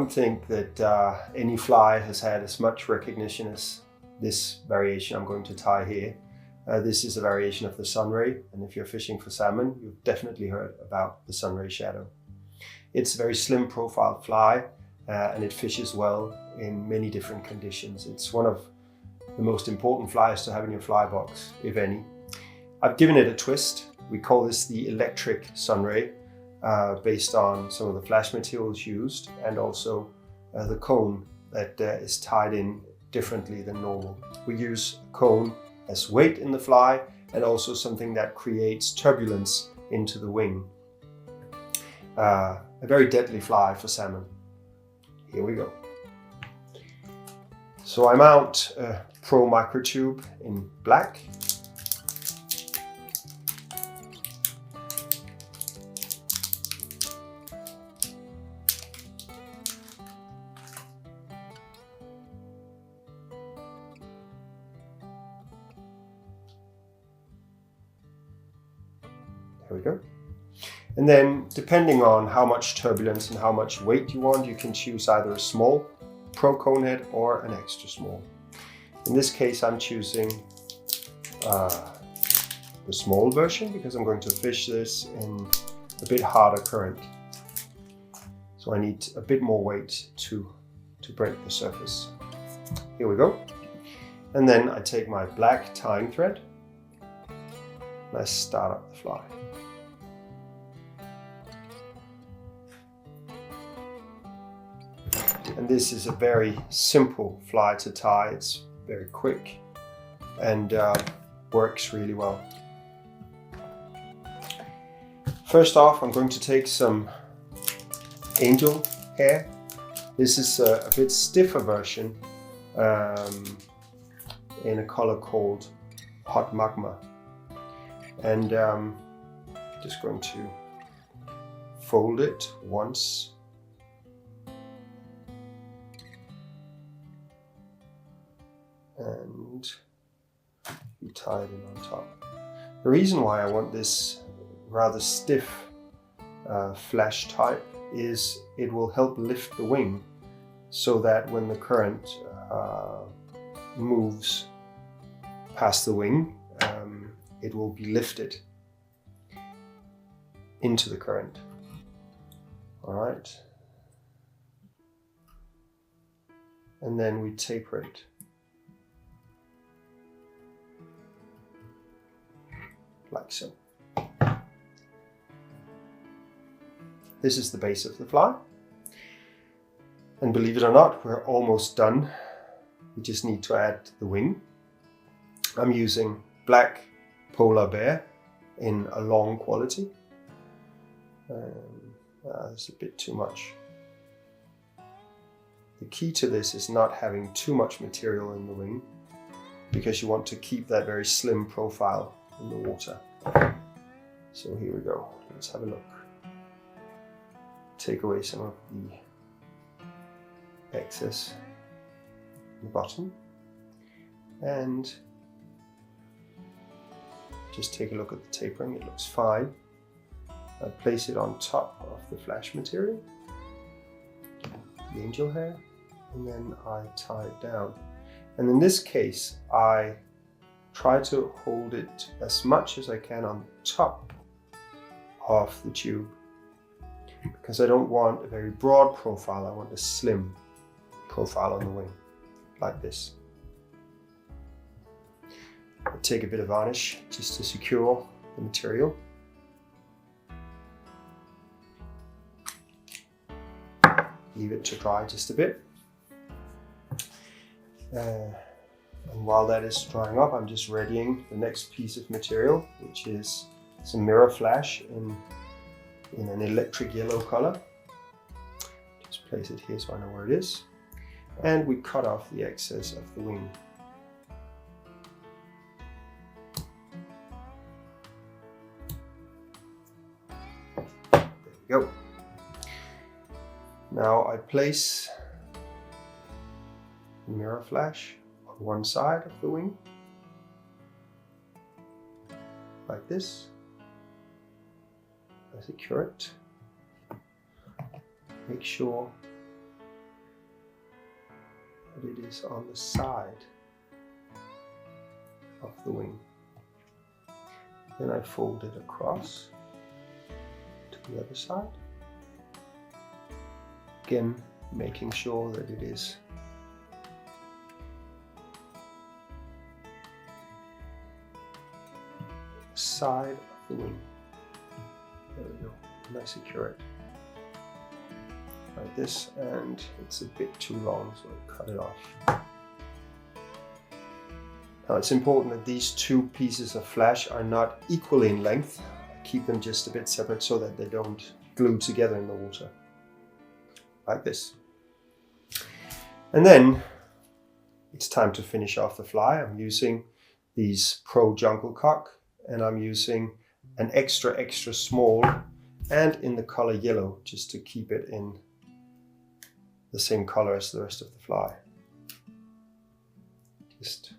don't think that any fly has had as much recognition as this variation I'm going to tie here. This is a variation of the Sunray, and if you're fishing for salmon, you've definitely heard about the Sunray Shadow. It's a very slim profile fly, and it fishes well in many different conditions. It's one of the most important flies to have in your fly box, if any. I've given it a twist. We call this the electric Sunray, based on some of the flash materials used, and also the cone that is tied in differently than normal. We use a cone as weight in the fly, and also something that creates turbulence into the wing. A very deadly fly for salmon. Here we go. So I mount a Pro Microtube in black. There we go. And then, depending on how much turbulence and how much weight you want, you can choose either a small Pro Conehead or an extra small. In this case, I'm choosing the small version because I'm going to fish this in a bit harder current. So I need a bit more weight to break the surface. Here we go. And then I take my black tying thread and I start up the fly. And this is a very simple fly to tie. It's very quick and works really well. First off, I'm going to take some Angelhair. This is a bit stiffer version in a color called Hot Magma. And just going to fold it once. And you tie it in on top. The reason why I want this rather stiff flash type is it will help lift the wing so that when the current moves past the wing, it will be lifted into the current. All right. And then we taper it. Like so. This is the base of the fly. And believe it or not, we're almost done. We just need to add the wing. I'm using black polar bear in a long quality. That's a bit too much. The key to this is not having too much material in the wing, because you want to keep that very slim profile in the water. So here we go. Let's have a look. Take away some of the excess in the bottom and just take a look at the tapering. It looks fine. I place it on top of the flash material, the Angelhair, and then I tie it down. And in this case, I try to hold it as much as I can on top of the tube, because I don't want a very broad profile. I want a slim profile on the wing, like this. I take a bit of varnish just to secure the material. Leave it to dry just a bit. And while that is drying up, I'm just readying the next piece of material, which is some mirror flash in an electric yellow color. Just place it here so I know where it is. And we cut off the excess of the wing. There we go. Now I place the mirror flash on one side of the wing, like this. I secure it. Make sure that it is on the side of the wing. Then I fold it across to the other side. Again, making sure that it is the side of the wing. There we go, and I secure it like this, and it's a bit too long, so I cut it off. Now it's important that these two pieces of flash are not equally in length. I keep them just a bit separate so that they don't glue together in the water. Like this. And then it's time to finish off the fly. I'm using these Pro Jungle Cock, and I'm using an extra small and in the color yellow, just to keep it in the same color as the rest of the fly. Just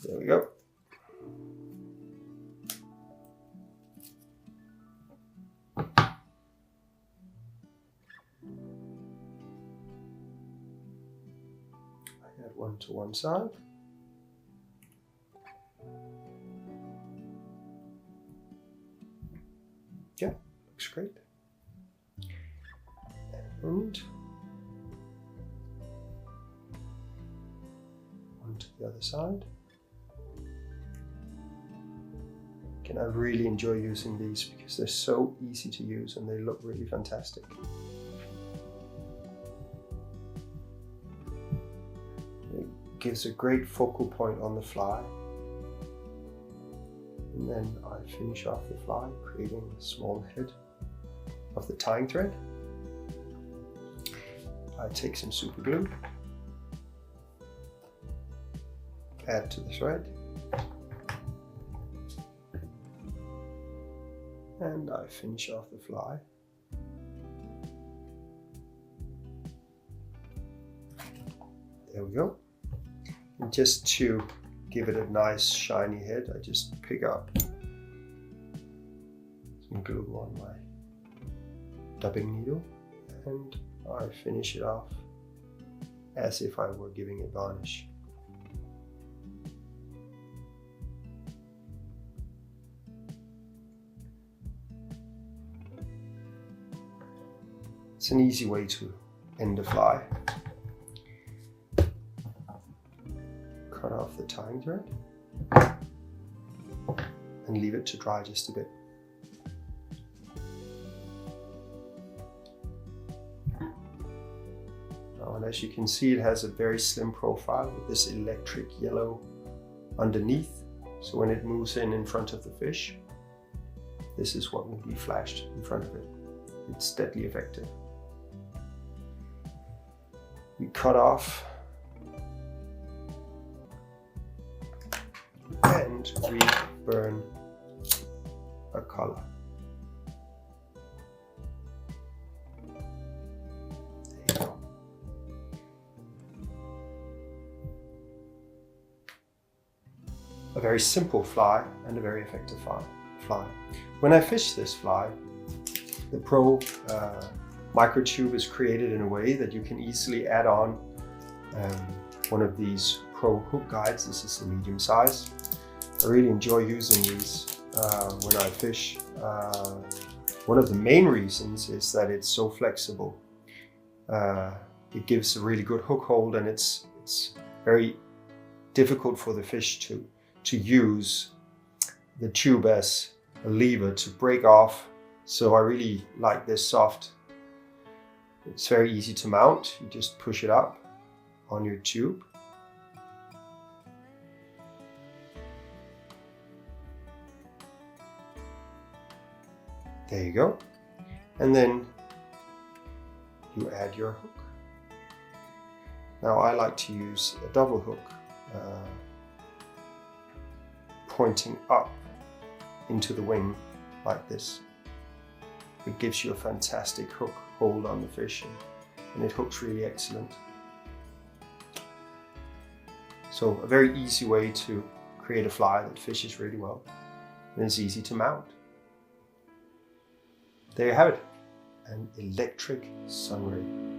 there we go. I add one to one side. Yeah, looks great. And one to the other side. Again, I really enjoy using these because they're so easy to use and they look really fantastic. It gives a great focal point on the fly. And then I finish off the fly, creating a small head of the tying thread. I take some super glue, add to the thread, and I finish off the fly. There we go. And just to give it a nice shiny head, I just pick up some glue on my dubbing needle and I finish it off as if I were giving it varnish. It's an easy way to end a fly. Cut off the tying thread and leave it to dry just a bit. Now, and as you can see, it has a very slim profile with this electric yellow underneath. So when it moves in front of the fish, this is what will be flashed in front of it. It's deadly effective. We cut off and we burn a color. There you go. A very simple fly and a very effective fly. When I fish this fly, the Pro Microtube is created in a way that you can easily add on one of these Pro hook guides. This is a medium size. I really enjoy using these when I fish. One of the main reasons is that it's so flexible. It gives a really good hook hold, and it's very difficult for the fish to use the tube as a lever to break off. So I really like this soft. It's very easy to mount. You just push it up on your tube. There you go. And then you add your hook. Now I like to use a double hook pointing up into the wing like this. It gives you a fantastic hook hold on the fish, and it hooks really excellent. So a very easy way to create a fly that fishes really well. and it's easy to mount. There you have it, an electric sunray.